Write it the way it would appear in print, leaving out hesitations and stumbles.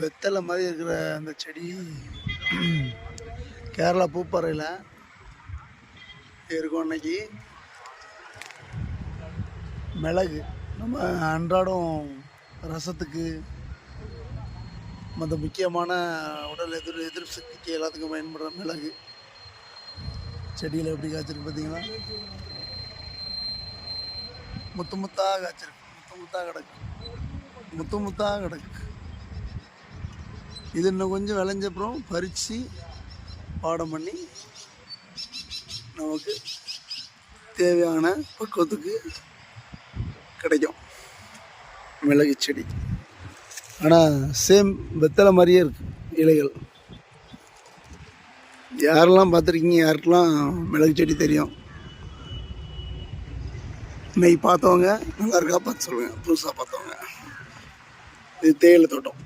வெத்தலை மாதிரி இருக்கிற அந்த செடி கேரளா பூப்பாறையில் இருக்கும். அன்னைக்கு மிளகு நம்ம அன்றாடம் ரசத்துக்கு மற்ற முக்கியமான உடல் எதிர்ப்பு சக்திக்கு எல்லாத்துக்கும் பயன்படுற மிளகு செடியில் எப்படி காய்ச்சிருக்கு பார்த்தீங்களா? முத்து முத்தாக காய்ச்சிருக்கு, முத்து முத்தாக கிடக்கு. இது இன்னும் கொஞ்சம் விளைஞ்சப்புறம் பறித்து பாடம் பண்ணி நமக்கு தேவையான பக்குவத்துக்கு கிடைக்கும் மிளகு செடி. ஆனால் சேம் வெத்தலை மாதிரியே இருக்குது இலைகள். யாரெல்லாம் பார்த்துருக்கீங்க? யாருக்கெல்லாம் மிளகு செடி தெரியும்? இன்னைக்கு பார்த்தவங்க நல்லா இருக்கா பார்த்து சொல்லுங்கள். புதுசாக பார்த்தவங்க. இது தேயிலை தோட்டம்.